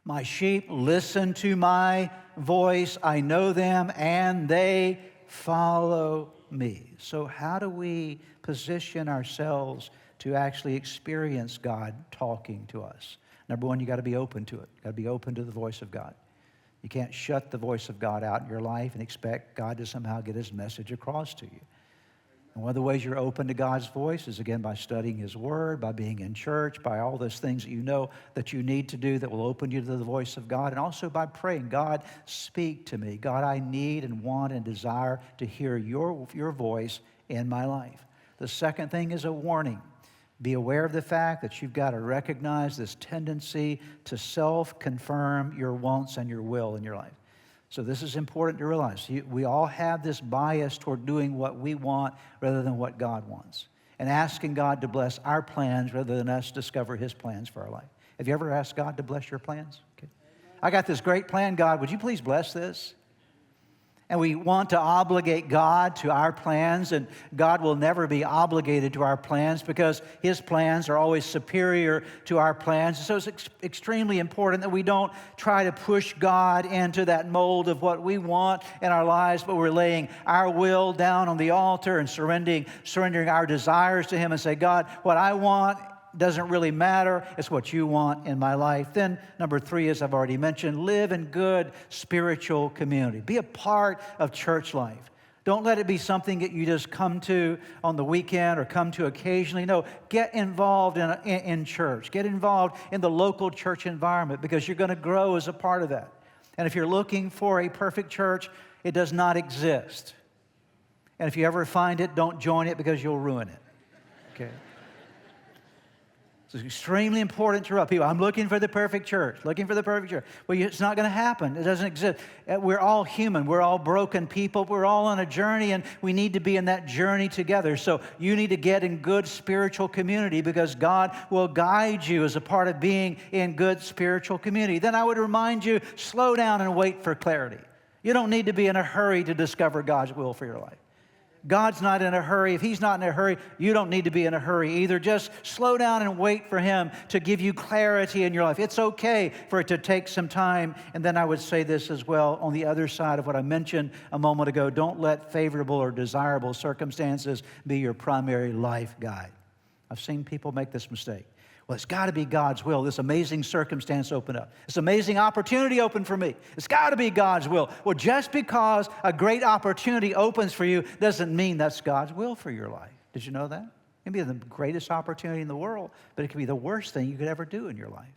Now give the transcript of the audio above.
My sheep listen to my voice. I know them, and they follow me. So how do we position ourselves to actually experience God talking to us? Number one, you got to be open to it. You got to be open to the voice of God. You can't shut the voice of God out in your life and expect God to somehow get his message across to you. And one of the ways you're open to God's voice is, again, by studying his word, by being in church, by all those things that you know that you need to do that will open you to the voice of God, and also by praying, God, speak to me. God, I need and want and desire to hear your voice in my life. The second thing is a warning. Be aware of the fact that you've got to recognize this tendency to self-confirm your wants and your will in your life. So this is important to realize. We all have this bias toward doing what we want rather than what God wants, and asking God to bless our plans rather than us discover his plans for our life. Have you ever asked God to bless your plans? Okay. I got this great plan, God. Would you please bless this? And we want to obligate God to our plans, and God will never be obligated to our plans because his plans are always superior to our plans. So it's extremely important that we don't try to push God into that mold of what we want in our lives, but we're laying our will down on the altar and surrendering our desires to him and say, God, what I want doesn't really matter. It's what you want in my life. Then number three, as I've already mentioned, live in good spiritual community. Be a part of church life. Don't let it be something that you just come to on the weekend or come to occasionally. No, get involved in church. Get involved in the local church environment because you're going to grow as a part of that. And if you're looking for a perfect church, it does not exist. And if you ever find it, don't join it because you'll ruin it. Okay? It's extremely important to tell people, I'm looking for the perfect church, looking for the perfect church. Well, it's not going to happen. It doesn't exist. We're all human. We're all broken people. We're all on a journey, and we need to be in that journey together. So you need to get in good spiritual community because God will guide you as a part of being in good spiritual community. Then I would remind you, slow down and wait for clarity. You don't need to be in a hurry to discover God's will for your life. God's not in a hurry. If he's not in a hurry, you don't need to be in a hurry either. Just slow down and wait for him to give you clarity in your life. It's okay for it to take some time. And then I would say this as well on the other side of what I mentioned a moment ago. Don't let favorable or desirable circumstances be your primary life guide. I've seen people make this mistake. Well, it's got to be God's will. This amazing circumstance opened up. This amazing opportunity opened for me. It's got to be God's will. Well, just because a great opportunity opens for you doesn't mean that's God's will for your life. Did you know that? It can be the greatest opportunity in the world, but it can be the worst thing you could ever do in your life.